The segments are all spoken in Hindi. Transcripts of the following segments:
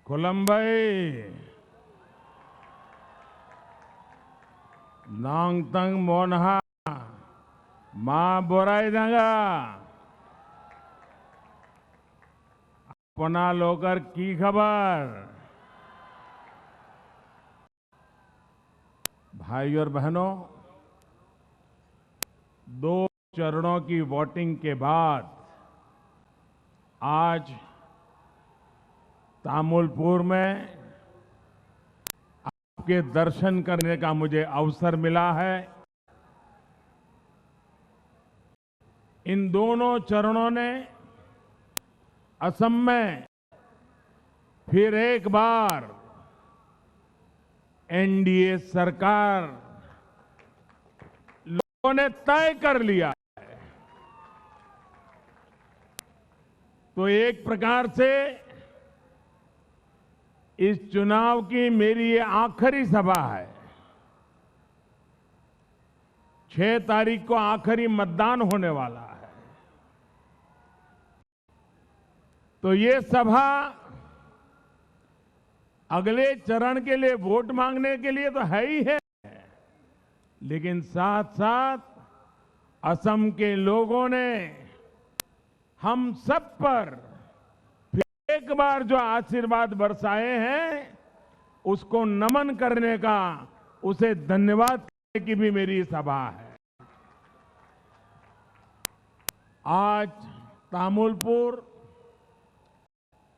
खुलम्बई नांगतंग मोनहा मां बोराई दंगा अपना लोकर की खबर। भाई और बहनों, 2 चरणों की वोटिंग के बाद आज तामुलपुर में आपके दर्शन करने का मुझे अवसर मिला है। इन दोनों चरणों ने असम में फिर एक बार एनडीए सरकार लोगों ने तय कर लिया है। तो एक प्रकार से इस चुनाव की मेरी ये आखिरी सभा है। 6 तारीख को आखिरी मतदान होने वाला है। तो ये सभा अगले चरण के लिए वोट मांगने के लिए तो है ही है, लेकिन साथ साथ असम के लोगों ने हम सब पर फिर एक बार जो आशीर्वाद बरसाए हैं, उसको नमन करने का, उसे धन्यवाद करने की भी मेरी सभा है। आज तामुलपुर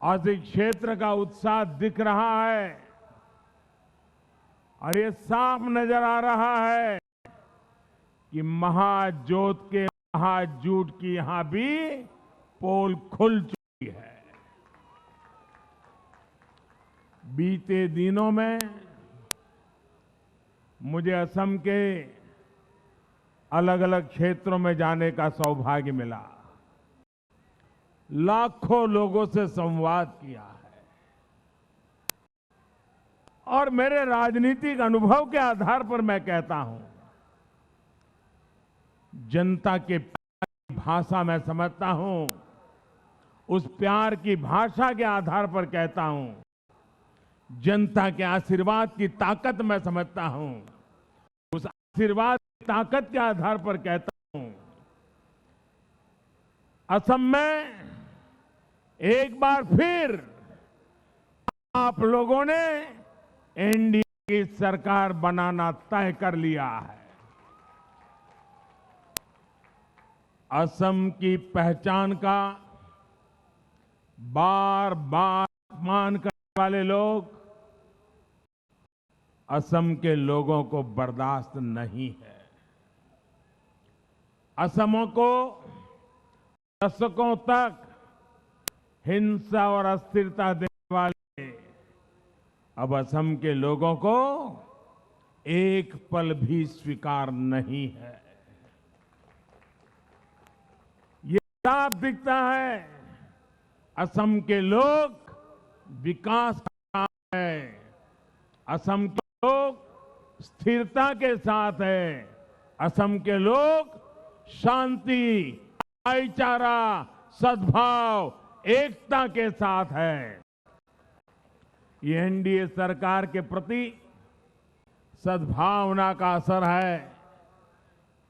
और इस क्षेत्र का उत्साह दिख रहा है और ये साफ नजर आ रहा है कि महाजोत के महाजूट की यहां भी पोल खुल चुकी है। बीते दिनों में मुझे असम के अलग अलग क्षेत्रों में जाने का सौभाग्य मिला। लाखों लोगों से संवाद किया है और मेरे राजनीतिक अनुभव के आधार पर मैं कहता हूं, जनता के प्यार की भाषा मैं समझता हूं। उस प्यार की भाषा के आधार पर कहता हूं, जनता के आशीर्वाद की ताकत मैं समझता हूं। उस आशीर्वाद की ताकत के आधार पर कहता हूं, असम में एक बार फिर आप लोगों ने एनडीए की सरकार बनाना तय कर लिया है। असम की पहचान का बार बार अपमान करने वाले लोग असम के लोगों को बर्दाश्त नहीं है। असम को दशकों तक हिंसा और अस्थिरता देने वाले अब असम के लोगों को एक पल भी स्वीकार नहीं है। ये साफ दिखता है, असम के लोग विकास का है, असम के लोग स्थिरता के साथ है, असम के लोग शांति, भाईचारा, सद्भाव, एकता के साथ है। ये एनडीए सरकार के प्रति सद्भावना का असर है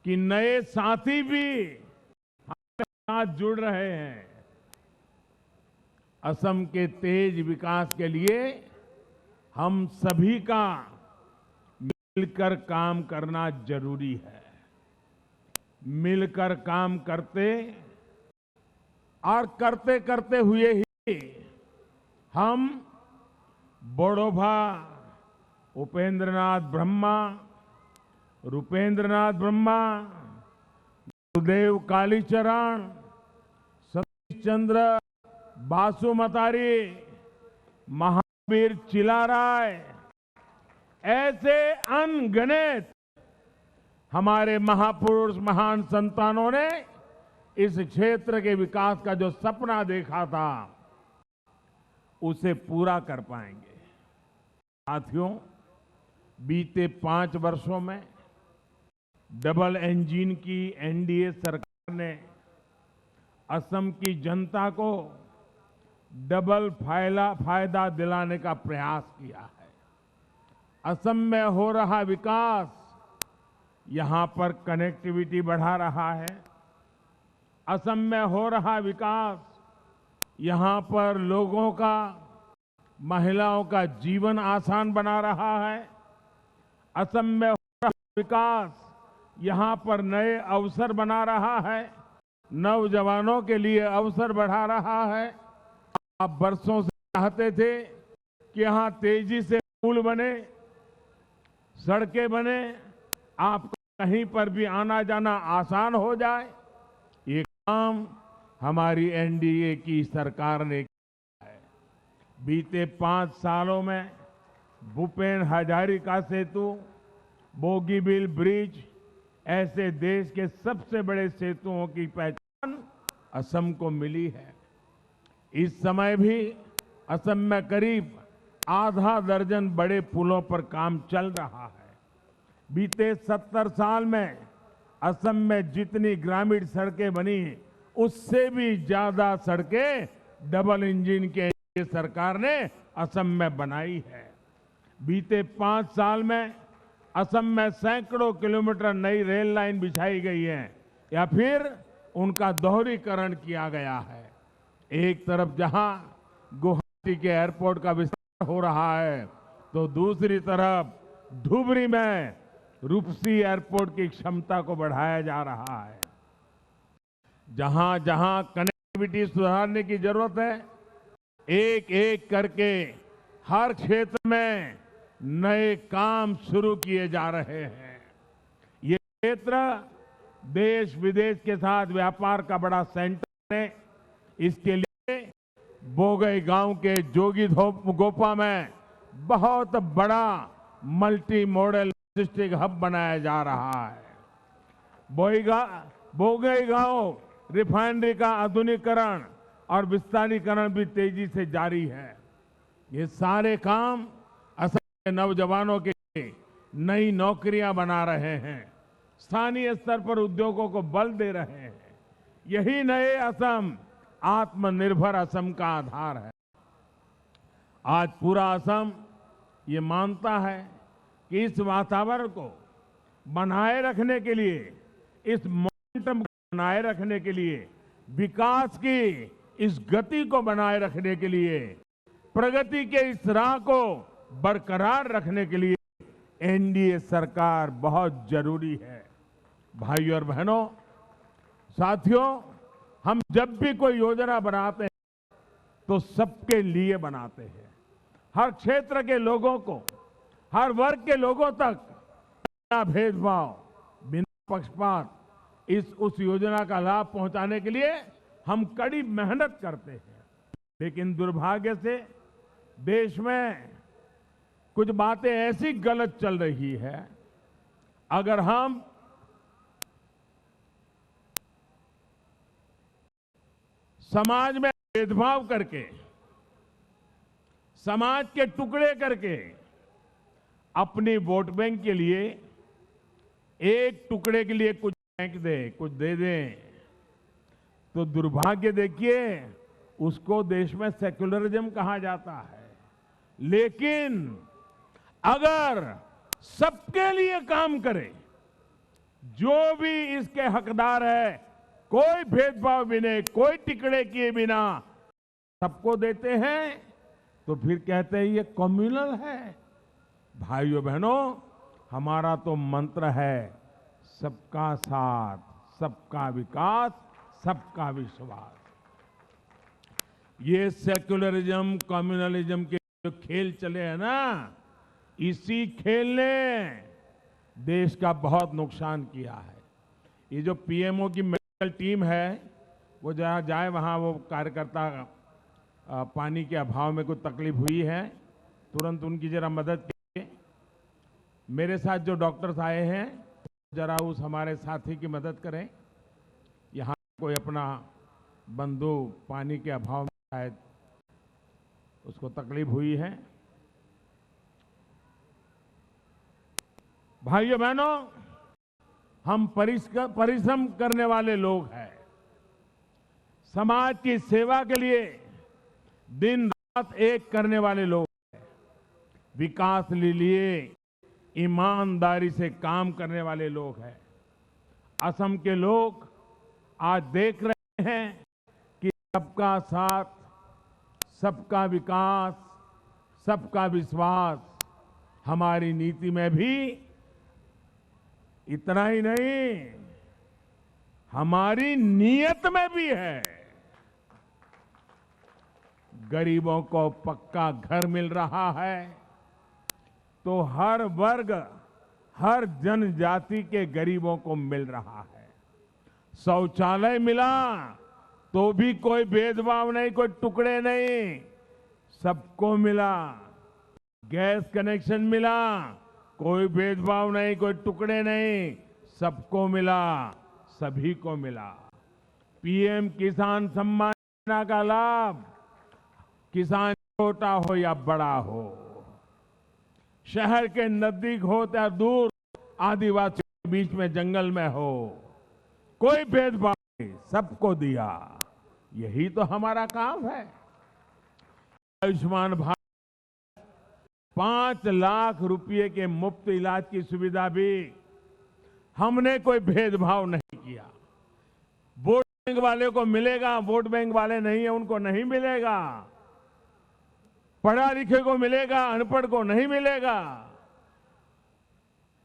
कि नए साथी भी हमारे साथ जुड़ रहे हैं। असम के तेज विकास के लिए हम सभी का मिलकर काम करना जरूरी है। मिलकर काम करते और करते करते हुए ही हम बोडोभा उपेंद्रनाथ ब्रह्मा, रूपेंद्रनाथ ब्रह्मा, गुरुदेव कालीचरण, सतीश चंद्र बासुमतारी, महावीर चिलाराय, ऐसे अनगिनत हमारे महापुरुष, महान संतानों ने इस क्षेत्र के विकास का जो सपना देखा था, उसे पूरा कर पाएंगे। साथियों, बीते 5 वर्षों में डबल इंजन की एनडीए सरकार ने असम की जनता को डबल फायदा दिलाने का प्रयास किया है। असम में हो रहा विकास यहां पर कनेक्टिविटी बढ़ा रहा है। असम में हो रहा विकास यहां पर लोगों का, महिलाओं का जीवन आसान बना रहा है। असम में हो रहा विकास यहां पर नए अवसर बना रहा है, नौजवानों के लिए अवसर बढ़ा रहा है। आप बरसों से चाहते थे कि यहां तेजी से पुल बने, सड़कें बने, आपको कहीं पर भी आना जाना आसान हो जाए। ये काम हमारी एनडीए की सरकार ने किया है। बीते 5 सालों में भूपेन हजारिका सेतु, बोगीबील ब्रिज ऐसे देश के सबसे बड़े सेतुओं की पहचान असम को मिली है। इस समय भी असम में करीब आधा दर्जन बड़े पुलों पर काम चल रहा है। बीते 70 साल में असम में जितनी ग्रामीण सड़कें बनी, उससे भी ज्यादा सड़कें डबल इंजन के सरकार ने असम में बनाई है। बीते 5 साल में असम में सैकड़ों किलोमीटर नई रेल लाइन बिछाई गई है या फिर उनका दोहरीकरण किया गया है। एक तरफ जहां गुवाहाटी के एयरपोर्ट का विस्तार हो रहा है, तो दूसरी तरफ धुबरी में रूपसी एयरपोर्ट की क्षमता को बढ़ाया जा रहा है। जहां जहां कनेक्टिविटी सुधारने की जरूरत है, एक एक करके हर क्षेत्र में नए काम शुरू किए जा रहे हैं। ये क्षेत्र देश विदेश के साथ व्यापार का बड़ा सेंटर है। इसके लिए बोगई गांव के जोगी गोपा में बहुत बड़ा मल्टी मॉडल लॉजिस्टिक हब बनाया जा रहा है। बोगई गांव रिफाइनरी का आधुनिकीकरण और विस्तारीकरण भी तेजी से जारी है। ये सारे काम असम के नौजवानों के लिए नई नौकरियां बना रहे हैं, स्थानीय स्तर पर उद्योगों को बल दे रहे हैं। यही नए असम, आत्मनिर्भर असम का आधार है। आज पूरा असम ये मानता है कि इस वातावरण को बनाए रखने के लिए, इस मोमेंटम को बनाए रखने के लिए, विकास की इस गति को बनाए रखने के लिए, प्रगति के इस राह को बरकरार रखने के लिए एनडीए सरकार बहुत जरूरी है। भाइयों और बहनों, साथियों, हम जब भी कोई योजना बनाते हैं तो सबके लिए बनाते हैं। हर क्षेत्र के लोगों को, हर वर्ग के लोगों तक बिना भेदभाव, बिना पक्षपात उस योजना का लाभ पहुंचाने के लिए हम कड़ी मेहनत करते हैं। लेकिन दुर्भाग्य से देश में कुछ बातें ऐसी गलत चल रही है। अगर हम समाज में भेदभाव करके, समाज के टुकड़े करके अपनी वोट बैंक के लिए, एक टुकड़े के लिए कुछ फेंक दे, कुछ दे दें, तो दुर्भाग्य देखिए, उसको देश में सेक्युलरिज्म कहा जाता है। लेकिन अगर सबके लिए काम करे, जो भी इसके हकदार है, कोई भेदभाव बिना, कोई टिकड़े किए बिना सबको देते हैं, तो फिर कहते हैं ये कम्युनल है। भाइयों बहनों, हमारा तो मंत्र है सबका साथ, सबका विकास, सबका विश्वास। ये सेक्युलरिज्म, कम्युनलिज्म के जो खेल चले हैं ना, इसी खेल ने देश का बहुत नुकसान किया है। ये जो पीएमओ की मेडिकल टीम है, वो जहाँ जाए वहाँ वो कार्यकर्ता पानी के अभाव में कुछ तकलीफ हुई है, तुरंत उनकी जरा मदद कीजिए। मेरे साथ जो डॉक्टर्स आए हैं, जरा उस हमारे साथी की मदद करें। यहाँ कोई अपना बंधु पानी के अभाव में शायद उसको तकलीफ हुई है। भाइयों बहनों, हम परिश्रम करने वाले लोग हैं। समाज की सेवा के लिए दिन रात एक करने वाले लोग हैं। विकास के लिए ईमानदारी से काम करने वाले लोग हैं। असम के लोग आज देख रहे हैं कि सबका साथ, सबका विकास, सबका विश्वास हमारी नीति में भी इतना ही नहीं, हमारी नीयत में भी है। गरीबों को पक्का घर मिल रहा है तो हर वर्ग, हर जनजाति के गरीबों को मिल रहा है। शौचालय मिला तो भी कोई भेदभाव नहीं, कोई टुकड़े नहीं, सबको मिला। गैस कनेक्शन मिला, कोई भेदभाव नहीं, कोई टुकड़े नहीं, सबको मिला, सभी को मिला। पीएम किसान सम्मान योजना का लाभ, किसान छोटा हो या बड़ा हो, शहर के नजदीक हो या दूर, आदिवासी के बीच में जंगल में हो, कोई भेदभाव नहीं, सबको दिया। यही तो हमारा काम है। आयुष्मान भारत 5 लाख रुपए के मुफ्त इलाज की सुविधा भी हमने कोई भेदभाव नहीं किया। वोट बैंक वाले को मिलेगा, वोट बैंक वाले नहीं है उनको नहीं मिलेगा। पढ़ा लिखे को मिलेगा, अनपढ़ को नहीं मिलेगा।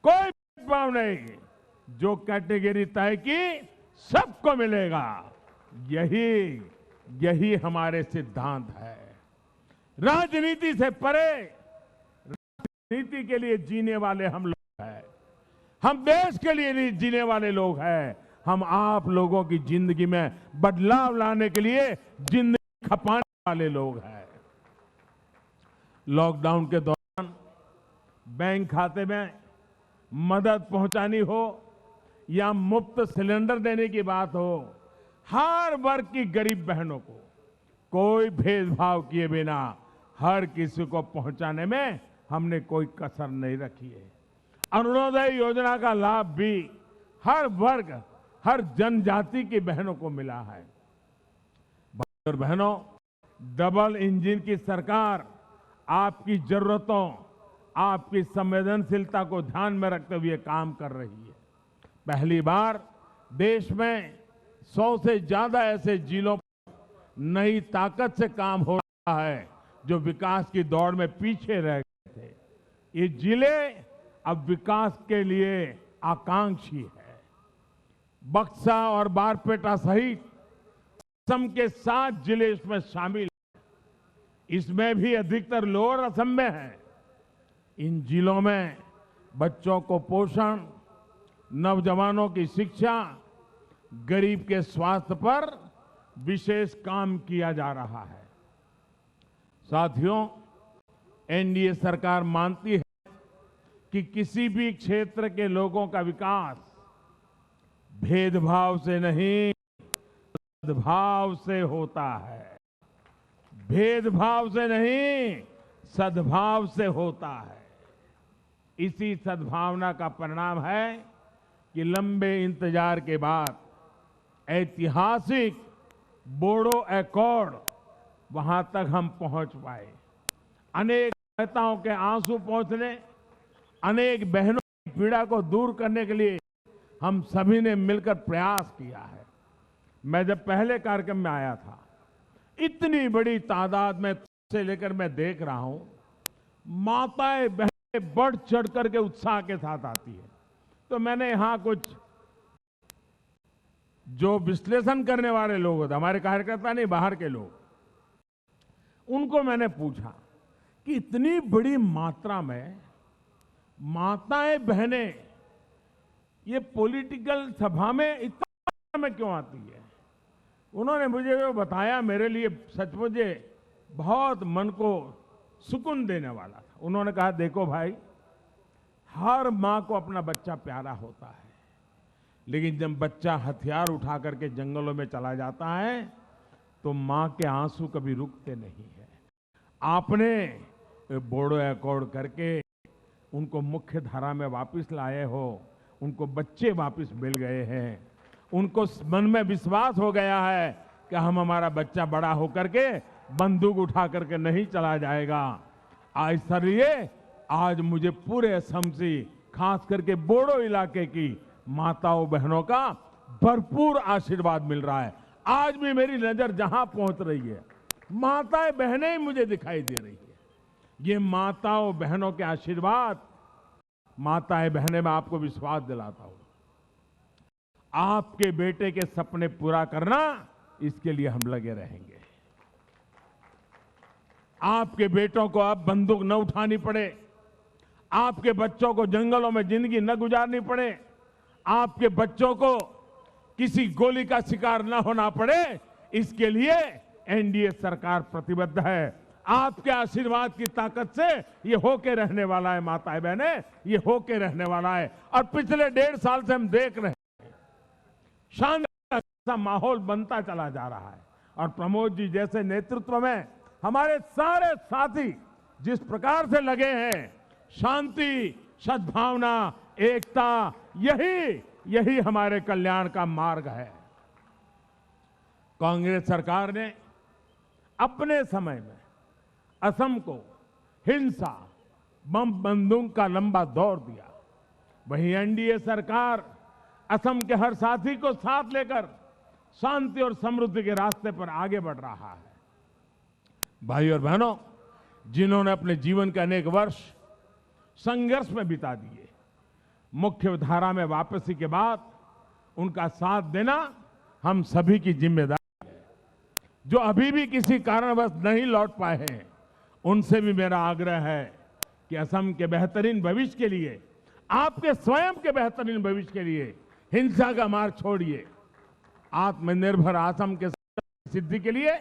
कोई भेदभाव नहीं, जो कैटेगरी तय की सबको मिलेगा। यही हमारे सिद्धांत है। राजनीति से परे, राजनीति के लिए जीने वाले हम लोग हैं। हम देश के लिए जीने वाले लोग हैं। हम आप लोगों की जिंदगी में बदलाव लाने के लिए जिंदगी खपाने वाले लोग हैं। लॉकडाउन के दौरान बैंक खाते में मदद पहुंचानी हो या मुफ्त सिलेंडर देने की बात हो, हर वर्ग की गरीब बहनों को कोई भेदभाव किए बिना हर किसी को पहुंचाने में हमने कोई कसर नहीं रखी है। अरुणोदय योजना का लाभ भी हर वर्ग, हर जनजाति की बहनों को मिला है। भाइयों और बहनों, डबल इंजन की सरकार आपकी जरूरतों, आपकी संवेदनशीलता को ध्यान में रखते हुए काम कर रही है। पहली बार देश में 100 से ज्यादा ऐसे जिलों पर नई ताकत से काम हो रहा है जो विकास की दौड़ में पीछे रह गए थे। ये जिले अब विकास के लिए आकांक्षी है। बक्सा और बारपेटा सहित असम के 7 जिले इसमें शामिल हैं। इसमें भी अधिकतर लोअर असम में है। इन जिलों में बच्चों को पोषण, नौजवानों की शिक्षा, गरीब के स्वास्थ्य पर विशेष काम किया जा रहा है। साथियों, एनडीए सरकार मानती है कि किसी भी क्षेत्र के लोगों का विकास भेदभाव से नहीं, सद्भाव से होता है। भेदभाव से नहीं, सद्भाव से होता है। इसी सद्भावना का परिणाम है कि लंबे इंतजार के बाद ऐतिहासिक बोडो एकॉर्ड वहां तक हम पहुंच पाए। अनेक नेताओं के आंसू पहुंचने, अनेक बहनों की पीड़ा को दूर करने के लिए हम सभी ने मिलकर प्रयास किया है। मैं जब पहले कार्यक्रम में आया था, इतनी बड़ी तादाद में से लेकर मैं देख रहा हूं, माताएं बहनें बढ़ चढ़ करके उत्साह के साथ आती है। तो मैंने यहां कुछ जो विश्लेषण करने वाले लोग होते, हमारे कार्यकर्ता नहीं, बाहर के लोग, उनको मैंने पूछा कि इतनी बड़ी मात्रा में माताएं बहनें ये पॉलिटिकल सभा में इतना में क्यों आती है? उन्होंने मुझे वो बताया, मेरे लिए सचमुच बहुत मन को सुकून देने वाला था। उन्होंने कहा, देखो भाई, हर मां को अपना बच्चा प्यारा होता है, लेकिन जब बच्चा हथियार उठा करके जंगलों में चला जाता है तो मां के आंसू कभी रुकते नहीं है। आपने बोडो एकॉर्ड करके उनको मुख्य धारा में वापस लाए हो, उनको बच्चे वापस मिल गए हैं, उनको मन में विश्वास हो गया है कि हमारा बच्चा बड़ा होकर के बंदूक उठा करके नहीं चला जाएगा। इसलिए आज मुझे पूरे असम से, खास करके बोडो इलाके की माताओं बहनों का भरपूर आशीर्वाद मिल रहा है। आज भी मेरी नजर जहां पहुंच रही है, माताएं बहनें ही मुझे दिखाई दे रही है। ये माताओं बहनों के आशीर्वाद, माताएं बहनें, मैं आपको विश्वास दिलाता हूं, आपके बेटे के सपने पूरा करना, इसके लिए हम लगे रहेंगे। आपके बेटों को अब बंदूक न उठानी पड़े, आपके बच्चों को जंगलों में जिंदगी न गुजारनी पड़े, आपके बच्चों को किसी गोली का शिकार न होना पड़े, इसके लिए एनडीए सरकार प्रतिबद्ध है। आपके आशीर्वाद की ताकत से ये होके रहने वाला है माताएं बहनें, ये होके रहने वाला है। और पिछले 1.5 साल से हम देख रहे हैं, शानदार सा माहौल बनता चला जा रहा है। और प्रमोद जी जैसे नेतृत्व में हमारे सारे साथी जिस प्रकार से लगे हैं, शांति, सद्भावना, एकता, यही हमारे कल्याण का मार्ग है। कांग्रेस सरकार ने अपने समय में असम को हिंसा, बम बंदूक का लंबा दौर दिया। वहीं एनडीए सरकार असम के हर साथी को साथ लेकर शांति और समृद्धि के रास्ते पर आगे बढ़ रहा है। भाई और बहनों, जिन्होंने अपने जीवन के अनेक वर्ष संघर्ष में बिता दिए, मुख्य धारा में वापसी के बाद उनका साथ देना हम सभी की जिम्मेदारी है। जो अभी भी किसी कारणवश नहीं लौट पाए हैं, उनसे भी मेरा आग्रह है कि असम के बेहतरीन भविष्य के लिए, आपके स्वयं के बेहतरीन भविष्य के लिए हिंसा का मार्ग छोड़िए। आत्मनिर्भर असम के सिद्धि के लिए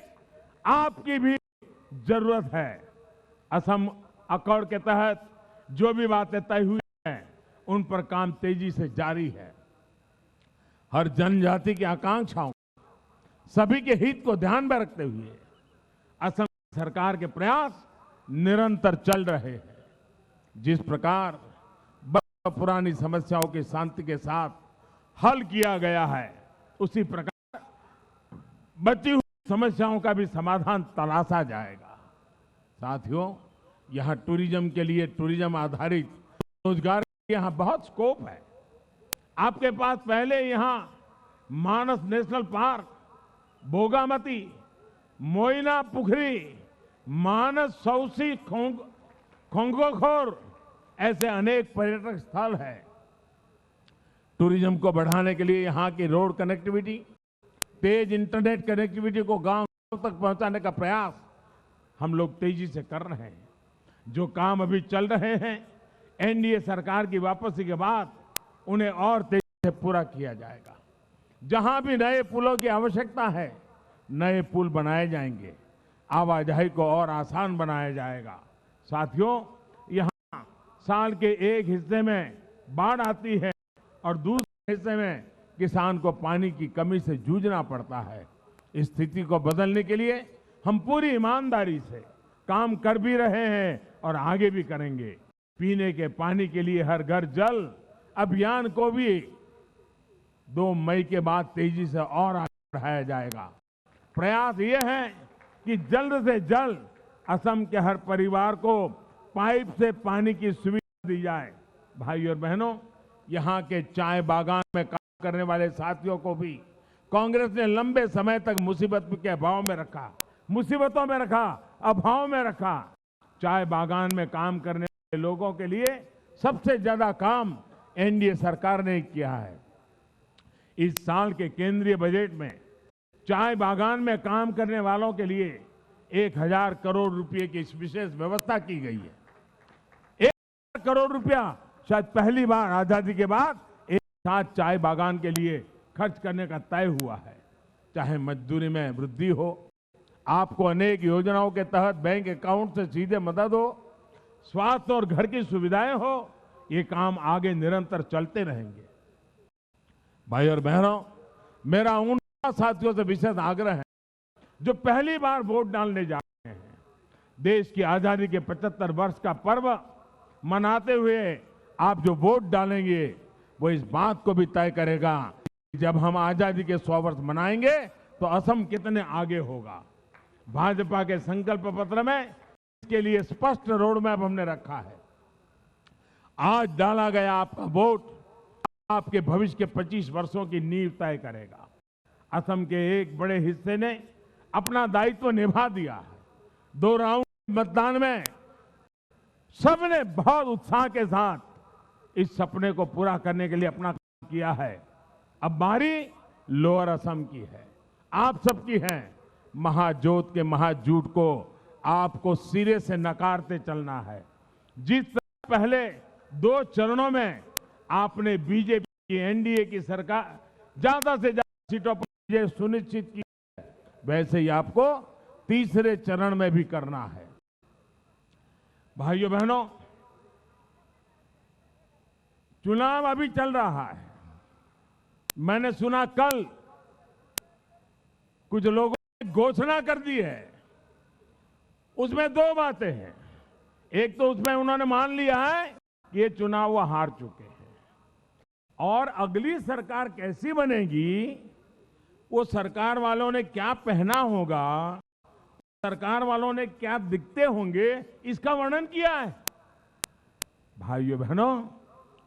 आपकी भी जरूरत है। असम अकॉर्ड के तहत जो भी बातें तय हुई हैं, उन पर काम तेजी से जारी है। हर जनजाति की आकांक्षाओं, सभी के हित को ध्यान में रखते हुए असम सरकार के प्रयास निरंतर चल रहे हैं। जिस प्रकार पुरानी समस्याओं की शांति के साथ हल किया गया है, उसी प्रकार बची हुई समस्याओं का भी समाधान तलाशा जाएगा। साथियों, यहां टूरिज्म के लिए, टूरिज्म आधारित रोजगार यहां बहुत स्कोप है। आपके पास पहले यहां मानस नेशनल पार्क, बोगामती, मोइना पुखरी, मानस सौसी, खोंगोखोर, ऐसे अनेक पर्यटक स्थल है। टूरिज्म को बढ़ाने के लिए यहां की रोड कनेक्टिविटी, तेज इंटरनेट कनेक्टिविटी को गांव तक पहुंचाने का प्रयास हम लोग तेजी से कर रहे हैं। जो काम अभी चल रहे हैं, एनडीए सरकार की वापसी के बाद उन्हें और तेजी से पूरा किया जाएगा। जहां भी नए पुलों की आवश्यकता है, नए पुल बनाए जाएंगे, आवाजाही को और आसान बनाया जाएगा। साथियों, यहां साल के एक हिस्से में बाढ़ आती है और दूसरे हिस्से में किसान को पानी की कमी से जूझना पड़ता है। इस स्थिति को बदलने के लिए हम पूरी ईमानदारी से काम कर भी रहे हैं और आगे भी करेंगे। पीने के पानी के लिए हर घर जल अभियान को भी 2 मई के बाद तेजी से और आगे बढ़ाया जाएगा। प्रयास ये है कि जल्द से जल्द असम के हर परिवार को पाइप से पानी की सुविधा दी जाए। भाई और बहनों, यहाँ के चाय बागान में काम करने वाले साथियों को भी कांग्रेस ने लंबे समय तक मुसीबतों में रखा, अभाव में रखा। चाय बागान में काम करने वाले लोगों के लिए सबसे ज्यादा काम एनडीए सरकार ने किया है। इस साल के केंद्रीय बजट में चाय बागान में काम करने वालों के लिए 1000 करोड़ रुपए की विशेष व्यवस्था की गई है। 1000 करोड़ रुपया शायद पहली बार आजादी के बाद एक साथ चाय बागान के लिए खर्च करने का तय हुआ है। चाहे मजदूरी में वृद्धि हो, आपको अनेक योजनाओं के तहत बैंक अकाउंट से सीधे मदद हो, स्वास्थ्य और घर की सुविधाएं हो, ये काम आगे निरंतर चलते रहेंगे। भाई और बहनों, मेरा उन साथियों से विशेष आग्रह है जो पहली बार वोट डालने जा रहे हैं। देश की आजादी के 75 वर्ष का पर्व मनाते हुए आप जो वोट डालेंगे, वो इस बात को भी तय करेगा कि जब हम आजादी के 100 वर्ष मनाएंगे तो असम कितने आगे होगा। भाजपा के संकल्प पत्र में इसके लिए स्पष्ट रोड मैप हमने रखा है। आज डाला गया आपका वोट आपके भविष्य के 25 वर्षों की नींव तय करेगा। असम के एक बड़े हिस्से ने अपना दायित्व निभा दिया है। 2 राउंड मतदान में सबने बहुत उत्साह के साथ इस सपने को पूरा करने के लिए अपना काम किया है। अब बारी लोअर असम की है, आप सबकी है। महाजोत के महाजूट को आपको सिरे से नकारते चलना है। जिस तरह पहले 2 चरणों में आपने बीजेपी की एनडीए की सरकार ज्यादा से ज्यादा सीटों पर विजय सुनिश्चित की है, वैसे ही आपको तीसरे चरण में भी करना है। भाइयों बहनों, चुनाव अभी चल रहा है। मैंने सुना कल कुछ लोगों ने घोषणा कर दी है। उसमें 2 बातें हैं। एक तो उसमें उन्होंने मान लिया है कि ये चुनाव वो हार चुके हैं, और अगली सरकार कैसी बनेगी, वो सरकार वालों ने क्या पहना होगा, सरकार वालों ने क्या दिखते होंगे, इसका वर्णन किया है। भाइयों बहनों,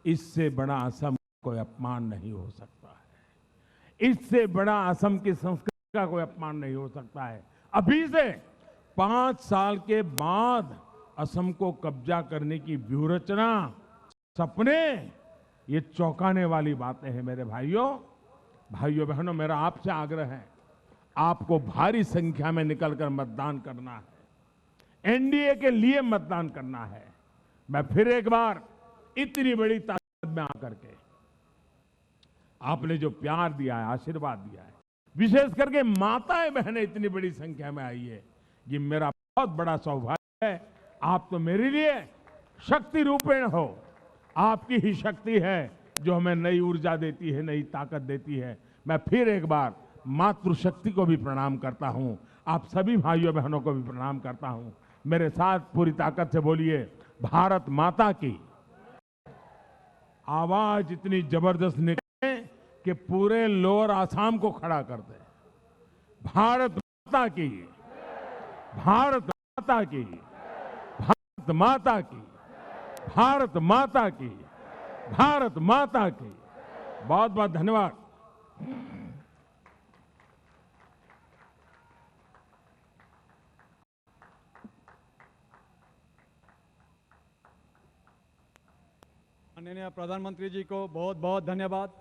इससे बड़ा असम कोई अपमान नहीं हो सकता है। इससे बड़ा असम की संस्कृति का कोई अपमान नहीं हो सकता है। अभी से 5 साल के बाद असम को कब्जा करने की व्यूहरचना, सपने, ये चौंकाने वाली बातें हैं। मेरे भाइयों बहनों, मेरा आपसे आग्रह है, आपको भारी संख्या में निकलकर मतदान करना है। एनडीए के लिए मतदान करना है। मैं फिर एक बार इतनी बड़ी तादाद में आकर के आपने जो प्यार दिया है, आशीर्वाद दिया है, विशेष करके माताएं बहनें इतनी बड़ी संख्या में आई है, ये मेरा बहुत बड़ा सौभाग्य है। आप तो मेरे लिए शक्ति रूपेण हो। आपकी ही शक्ति है जो हमें नई ऊर्जा देती है, नई ताकत देती है। मैं फिर एक बार मातृशक्ति को भी प्रणाम करता हूं। आप सभी भाइयों बहनों को भी प्रणाम करता हूं। मेरे साथ पूरी ताकत से बोलिए, भारत माता की। आवाज इतनी जबरदस्त निकले कि पूरे लोअर आसाम को खड़ा कर दे। भारत माता की, भारत माता की, भारत माता की, भारत माता की, भारत माता की। बहुत बहुत धन्यवाद। माननीय प्रधानमंत्री जी को बहुत बहुत धन्यवाद।